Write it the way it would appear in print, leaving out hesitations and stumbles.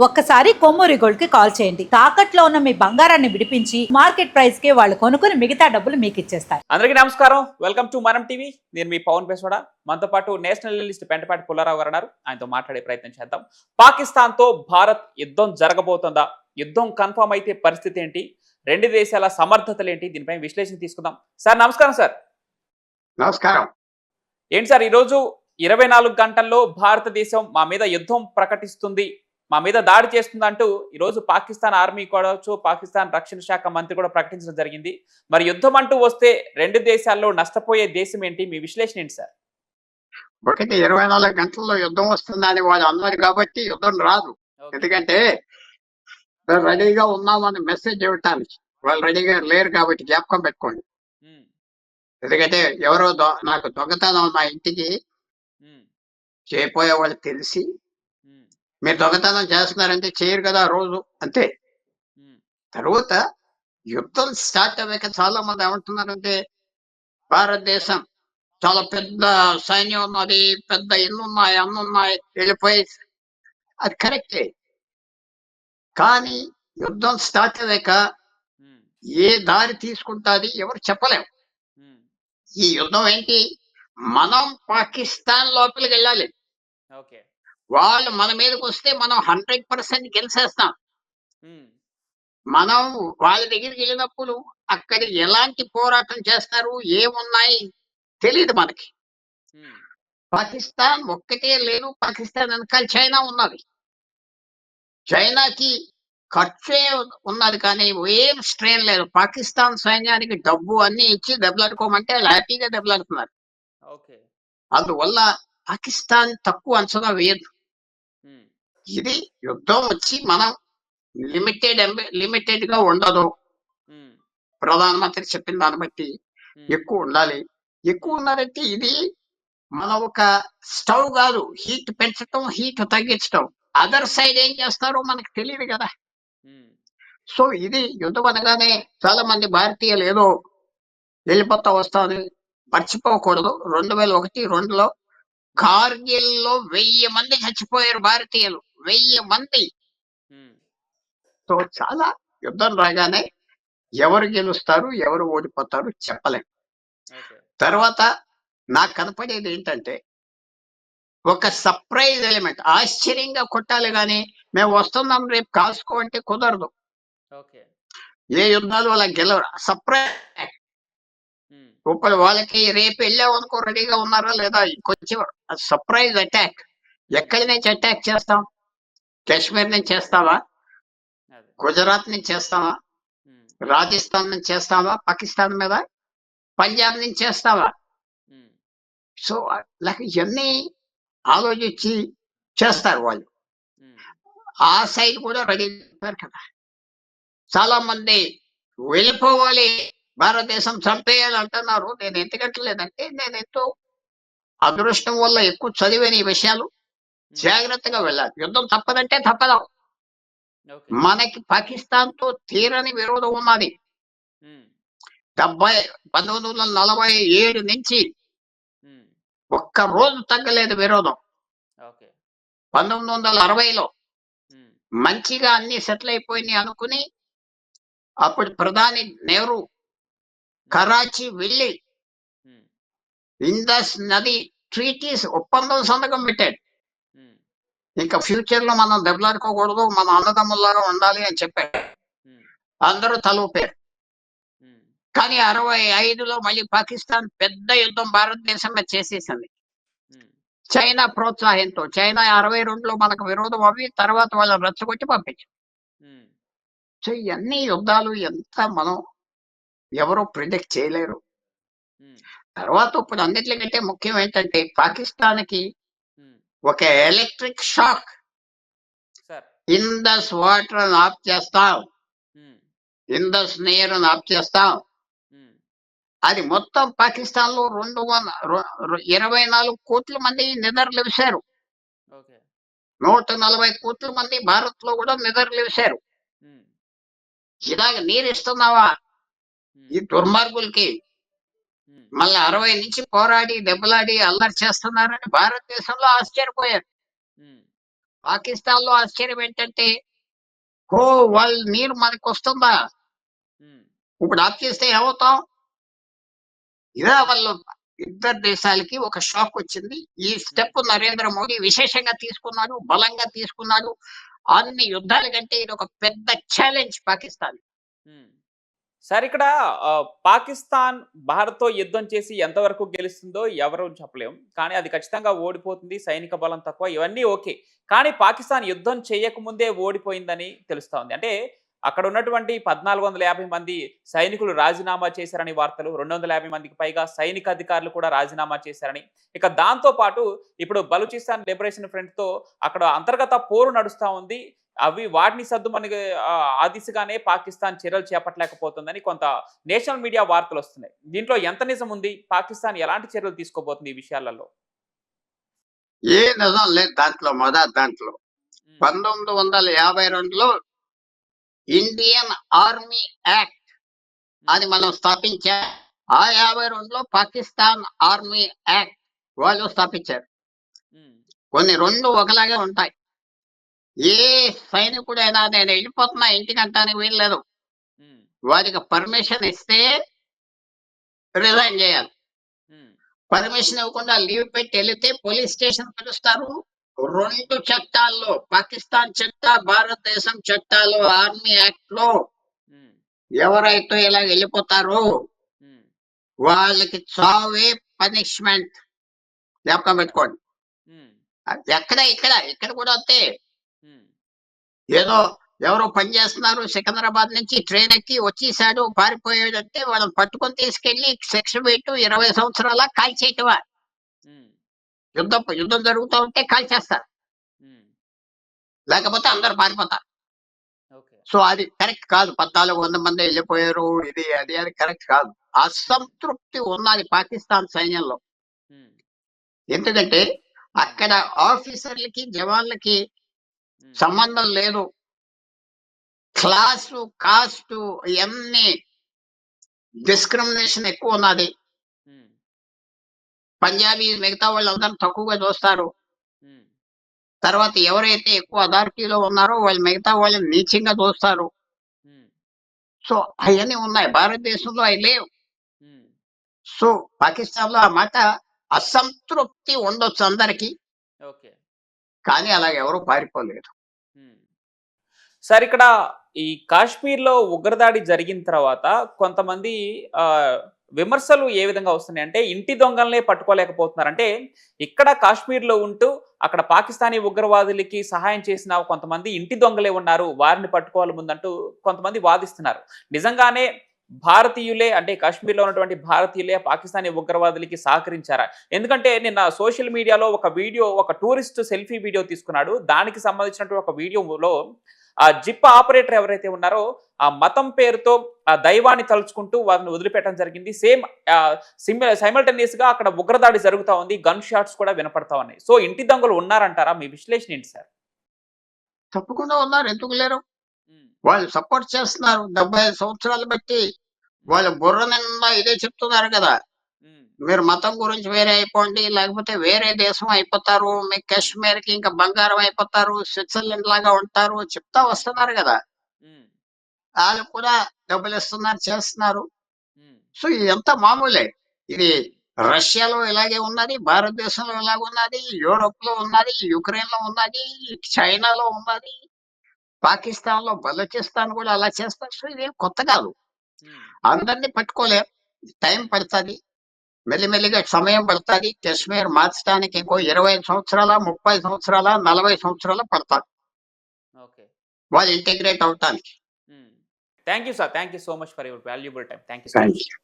ఒక్కసారి కొమ్మూరి గోల్డ్ కి కాల్ చేయండి. తాకట్లో ఉన్న మీ బంగారాన్ని విడిపించి మార్కెట్ ప్రైస్ కి వాళ్ళు కొనుక్కుని మిగతా డబ్బులు మీకు ఇచ్చేస్తారు. అందరికీ నమస్కారం. వెల్కమ్ టు మనం టీవీ. నేను మీ పవన్ పేసోడా. మనతో పాటు నేషనల్ అనలిస్ట్ పెంటపాటి పుల్లారావు గారు ఉన్నారు. ఆయనతో మాట్లాడే ప్రయత్నం చేద్దాం. పాకిస్తాన్ తో భారత్ యుద్ధం జరగబోతుందా? యుద్ధం కన్ఫర్మ్ అయితే పరిస్థితి ఏంటి? రెండు దేశాల సమర్థతలు ఏంటి? దీనిపై విశ్లేషణ తీసుకుందాం. సార్ నమస్కారం. సార్ నమస్కారం. ఏంటి సార్, ఈరోజు 24 గంటల్లో భారతదేశం మా మీద యుద్ధం ప్రకటిస్తుంది, మా మీద దాడి చేస్తుందంటూ ఈరోజు పాకిస్తాన్ ఆర్మీ కావచ్చు, పాకిస్తాన్ రక్షణ శాఖ మంత్రి కూడా ప్రకటించడం జరిగింది. మరి యుద్ధం అంటూ వస్తే రెండు దేశాల్లో నష్టపోయే దేశం ఏంటి? మీ విశ్లేషణ ఏంటి సార్? ఒకటి 24 గంటల్లో యుద్ధం వస్తుందని వాళ్ళు అన్నారు కాబట్టి యుద్ధం రాదు. ఎందుకంటే రెడీగా ఉన్నామని మెసేజ్ ఇవ్వటానికి వాళ్ళు రెడీగా లేరు కాబట్టి జ్ఞాపకం పెట్టుకోండి. ఎందుకంటే ఎవరో నాకు దొంగతనం నా ఇంటికి చేయపోయే వాళ్ళు తెలిసి మీరు దొంగతనం చేస్తున్నారంటే చేయరు కదా రోజు అంతే. తర్వాత యుద్ధం స్టార్ట్ అయ్యాక చాలా మంది ఏమంటున్నారంటే భారతదేశం చాలా పెద్ద సైన్యం ఉన్నది, పెద్ద ఇన్నున్నాయి అన్నున్నాయి వెళ్ళిపోయి, అది కరెక్టే. కానీ యుద్ధం స్టార్ట్ అయ్యాక ఏ దారి తీసుకుంటుంది ఎవరు చెప్పలేం. ఈ యుద్ధం ఏంటి, మనం పాకిస్తాన్ లోపలికి వెళ్ళాలి, వాళ్ళు మన మీదకి వస్తే మనం 100% గెలిచేస్తాం. మనం వాళ్ళ దగ్గరికి వెళ్ళినప్పుడు అక్కడ ఎలాంటి పోరాటం చేస్తారు ఏమున్నాయి తెలియదు మనకి. పాకిస్తాన్ ఒక్కటే లేదు, పాకిస్తాన్ వెనకాల చైనా ఉన్నది. చైనాకి ఖర్చే ఉన్నది కానీ ఏం స్ట్రెయిన్ లేదు. పాకిస్తాన్ సైన్యానికి డబ్బు అన్ని ఇచ్చి దెబ్బలాడుకోమంటే వాళ్ళు హ్యాపీగా దెబ్బలాడుతున్నారు. అందువల్ల పాకిస్తాన్ తక్కువ అంచనా వేయదు. ఇది యుద్ధం వచ్చి మనం లిమిటెడ్ గా ఉండదు. ప్రధానమంత్రి చెప్పిన దాన్ని బట్టి ఎక్కువ ఉండాలి. ఎక్కువ ఉన్నారంటే ఇది మన ఒక స్టవ్ కాదు, హీట్ పెంచటం హీట్ తగ్గించటం. అదర్ సైడ్ ఏం చేస్తారో మనకు తెలియదు కదా. సో ఇది యుద్ధం అనగానే చాలా మంది భారతీయులు ఏదో వెళ్ళిపోతా వస్తాను మర్చిపోకూడదు. 2001-2లో కార్గిల్ లో 1000 మంది చచ్చిపోయారు భారతీయులు, 1000 మంది. సో చాలా యుద్ధం రాగానే ఎవరు గెలుస్తారు ఎవరు ఓడిపోతారు చెప్పలేం. తర్వాత నాకు కనపడేది ఏంటంటే ఒక సర్ప్రైజ్ ఎలిమెంట్, ఆశ్చర్యంగా కొట్టాలి కానీ మేము వస్తున్నాం రేపు కాసుకో అంటే కుదరదు. ఏ యుద్ధాలు అలా గెలవరు. సర్ప్రైజ్ ఇప్పుడు వాళ్ళకి రేపు వెళ్ళామనుకో రెడీగా ఉన్నారా లేదా, ఇంకొచ్చి సర్ప్రైజ్ అటాక్. ఎక్కడి నుంచి అటాక్ చేస్తాం? కాశ్మీర్ నుంచి చేస్తావా, గుజరాత్ నుంచి చేస్తావా, రాజస్థాన్ నుంచి చేస్తావా, పాకిస్తాన్ మీద పంజాబ్ నుంచి చేస్తావా? సో ఇవన్నీ ఆలోచించి చేస్తారు వాళ్ళు. ఆ సైడ్ కూడా రెడీ చేస్తారు కదా. చాలా మంది వెళ్ళిపోవాలి, భారతదేశం చంపేయాలి అంటున్నారు. నేను ఎందుకంటలేదంటే నేను ఎంతో అదృష్టం వల్ల ఎక్కువ చదివిన ఈ విషయాలు. జాగ్రత్తగా వెళ్ళాలి. యుద్ధం తప్పదంటే తప్పదు. మనకి పాకిస్తాన్ తో తీరని విరోధం ఉన్నది. 1947 నుంచి ఒక్క రోజు తగ్గలేదు విరోధం. 1960లో మంచిగా అన్ని సెటిల్ అయిపోయినాయి అనుకుని అప్పుడు ప్రధాని నెహ్రూ కరాచీ వెళ్ళి ఇండస్ నది ట్రీటీస్ ఒప్పందం సంతకం పెట్టాడు. ఇంకా ఫ్యూచర్ లో మనం దెబ్బలాడుకోకూడదు, మన అన్నదమ్ముల్లాగా ఉండాలి అని చెప్పాడు. అందరూ తలూపారు. కానీ 65లో మళ్ళీ పాకిస్తాన్ పెద్ద యుద్ధం భారతదేశం మీద చేసేసింది చైనా ప్రోత్సాహంతో. చైనా 62లో మనకు విరోధం అవి, తర్వాత వాళ్ళని రెచ్చగొట్టి పంపించారు. సో ఇవన్నీ యుద్ధాలు ఎంత మనం ఎవరో ప్రిడిక్ట్ చేయలేరు. తర్వాత ఇప్పుడు అన్నిటికంటే ముఖ్యం ఏంటంటే పాకిస్తాన్కి ఒక electric shock, Indus water of చేస్తాం, ఇండస్ నీరుని ఆఫ్ చేస్తాం. అది మొత్తం పాకిస్తాన్ లో 24 కోట్ల మంది నిద్రలేశారు. 140 కోట్ల మంది భారత్ లో కూడా నిద్రలేశారు. ఇలాగ నీరు ఇస్తున్నావా ఈ దుర్మార్గులకి? మళ్ళీ 60 నుంచి పోరాడి దెబ్బలాడి అల్లరి చేస్తున్నారని భారతదేశంలో ఆశ్చర్యపోయారు. పాకిస్తాన్ లో ఆశ్చర్యం ఏంటంటే ఓ వాళ్ళ నీరు మనకు వస్తుందా, ఉమ్, ఇప్పుడు ఆఫ్ చేస్తే ఏమవుతాం? ఇదే వాళ్ళు ఇద్దరు దేశాలకి ఒక షాక్ వచ్చింది. ఈ స్టెప్ నరేంద్ర మోడీ విశేషంగా తీసుకున్నాడు, బలంగా తీసుకున్నాడు. అన్ని యుద్ధాల కంటే ఇది ఒక పెద్ద ఛాలెంజ్ పాకిస్తాన్. ఉమ్. సార్ ఇక్కడ పాకిస్తాన్ భారత్తో యుద్ధం చేసి ఎంతవరకు గెలుస్తుందో ఎవరు చెప్పలేం. కానీ అది ఖచ్చితంగా ఓడిపోతుంది. సైనిక బలం తక్కువ ఇవన్నీ ఓకే. కానీ పాకిస్తాన్ యుద్ధం చేయకముందే ఓడిపోయిందని తెలుస్తా ఉంది. అంటే అక్కడ ఉన్నటువంటి 1450 మంది సైనికులు రాజీనామా చేశారని వార్తలు. 250 మందికి పైగా సైనిక అధికారులు కూడా రాజీనామా చేశారని. ఇక దాంతో పాటు ఇప్పుడు బలూచిస్తాన్ లిబరేషన్ ఫ్రంట్‌తో అక్కడ అంతర్గత పోరు నడుస్తా ఉంది. వాటిని సద్దుమణిగే ఆ దిశగానే పాకిస్తాన్ చర్యలు చేపట్టలేకపోతుందని కొంత నేషనల్ మీడియా వార్తలొస్తున్నాయి. దీంట్లో ఎంత నిజం ఉంది? పాకిస్తాన్ ఎలాంటి చర్యలు తీసుకోబోతుంది ఈ విషయాలలో? ఏ నిజం లేదు దాంట్లో. దాంట్లో హ్మ్. 1952లో ఇండియన్ ఆర్మీ యాక్ట్ అని మనం స్థాపించాం. ఆ 52లో పాకిస్తాన్ ఆర్మీ యాక్ట్ వాళ్ళు స్థాపించారు. హ్మ్. కొన్ని రెండు ఒకలాగే ఉంటాయి. ఏ సైనికుడైనా నేను వెళ్ళిపోతున్నా ఇంటికంటానికి వీల్లేదు. హ్మ్. వారికి పర్మిషన్ ఇస్తే రిజైన్ చేయాలి. హ్మ్. పర్మిషన్ ఇవ్వకుండా లీవ్ పెట్టి వెళితే పోలీస్ స్టేషన్ పిలుస్తారు. రెండు చట్టాల్లో, పాకిస్తాన్ చట్ట, భారతదేశం చట్టాలు, ఆర్మీ యాక్ట్ లో హ్మ్. ఎవరైతే ఇలా వెళ్ళిపోతారో హ్మ్. వాళ్ళకి చావే పనిష్మెంట్. జ్ఞాపకం పెట్టుకోండి. హ్మ్. ఇక్కడ కూడా అంతే. హ్మ్. ఏదో ఎవరో పని చేస్తున్నారు సికింద్రాబాద్ నుంచి ట్రైన్ ఎక్కి వచ్చేసాడు పారిపోయాడంటే వాళ్ళని పట్టుకొని తీసుకెళ్లి సెక్షన్ పెట్టు 20 సంవత్సరాల కాల్చేయటమా? హ్మ్. యుద్ధం జరుగుతూ ఉంటే కాల్చేస్తారు, హ్మ్. లేకపోతే అందరు పారిపోతారు. ఓకే. సో అది కరెక్ట్ కాదు. 1400 మంది వెళ్ళిపోయారు, ఇది అది అని కరెక్ట్ కాదు. అసంతృప్తి ఉన్నది పాకిస్తాన్ సైన్యంలో. హ్మ్. ఎందుకంటే అక్కడ ఆఫీసర్లకి జవాన్లకి హ్మ్. సంబంధం లేదు. క్లాసు కాస్టు ఇవన్నీ డిస్క్రిమినేషన్ ఎక్కువ ఉన్నది. హ్మ్. పంజాబీ మిగతా వాళ్ళందరూ తక్కువగా చూస్తారు. హ్మ్. తర్వాత ఎవరైతే ఎక్కువ అథారిటీలో ఉన్నారో వాళ్ళు మిగతా వాళ్ళని నీచంగా చూస్తారు. హ్మ్. సో అవన్నీ ఉన్నాయి. భారతదేశంలో అవి లేవు. హ్మ్. సో పాకిస్తాన్ లో ఆ మాట అసంతృప్తి ఉండొచ్చు అందరికి, ఓకే. కానీ అలా ఎవరు పారిపోలేదు. హ్మ్. సార్ ఇక్కడ ఈ కాశ్మీర్‌లో ఉగ్రదాడి జరిగిన తర్వాత కొంతమంది విమర్శలు ఏ విధంగా వస్తున్నాయి అంటే ఇంటి దొంగలనే పట్టుకోలేకపోతున్నారు. అంటే ఇక్కడ కాశ్మీర్‌లో ఉంటూ అక్కడ పాకిస్తానీ ఉగ్రవాదులకి సహాయం చేసిన కొంతమంది ఇంటి దొంగలే ఉన్నారు. వారిని పట్టుకోవాలి ముందంటూ కొంతమంది వాదిస్తున్నారు. నిజంగానే భారతీయులే అంటే కాశ్మీర్‌లో ఉన్నటువంటి భారతీయులే పాకిస్తానీ ఉగ్రవాదులకి సహకరించారా? ఎందుకంటే నిన్న సోషల్ మీడియాలో ఒక వీడియో ఒక టూరిస్ట్ సెల్ఫీ వీడియో తీసుకున్నాడు. దానికి సంబంధించినటువంటి ఒక వీడియోలో ఆ జిప్ ఆపరేటర్ ఎవరైతే ఉన్నారో ఆ మతం పేరుతో ఆ దైవాన్ని తలుచుకుంటూ వారిని వదిలిపెట్టడం జరిగింది. సేమ్ సైమల్టేనియస్ గా అక్కడ ఉగ్రదాడి జరుగుతా ఉంది. గన్ షాట్స్ కూడా వినపడతా ఉన్నాయి. సో ఇంటి దొంగలు ఉన్నారంటారా? మీ విశ్లేషణ ఏంటి సార్? తప్పకుండా ఉన్నారు, ఎందుకు లేరు? హ్మ్. వాళ్ళు సపోర్ట్ చేస్తున్నారు. 75 సంవత్సరాలు బట్టి వాళ్ళ బుర్ర నిండా ఇదే చెప్తున్నారు కదా. హ్మ్. మీరు మతం గురించి వేరే అయిపోండి, లేకపోతే వేరే దేశం అయిపోతారు, మీ హ్మ్. కాశ్మీర్ కి ఇంకా బంగారం అయిపోతారు, స్విట్జర్లాండ్ లాగా ఉంటారు చెప్తా హ్మ్. వస్తున్నారు కదా. హ్మ్. వాళ్ళు కూడా డబ్బులు ఇస్తున్నారు, చేస్తున్నారు. హ్మ్. సో ఇదంతా మామూలే. ఇది హ్మ్. రష్యాలో ఇలాగే ఉన్నది, భారతదేశంలో ఇలాగ ఉన్నది, యూరోప్ లో ఉన్నది, యుక్రెయిన్ లో ఉన్నది, చైనాలో ఉన్నది, పాకిస్తాన్ లో బలూచిస్తాన్ కూడా అలా చేస్తారు. సో ఇదేం కొత్త కాదు. హ్మ్. అందరినీ పట్టుకోలేం, టైం పడుతుంది, మెల్లిమెల్లిగా సమయం పడుతుంది. కాశ్మీర్ మార్చడానికి ఇంకో 25 సంవత్సరాల, 30 సంవత్సరాల, 40 సంవత్సరాలు పడతారు ఓకే. వాళ్ళు ఇంటిగ్రేట్ అవటానికి. హ్మ్. Thank you sir. Thank you so much for your valuable time. Thank you so thank much. You.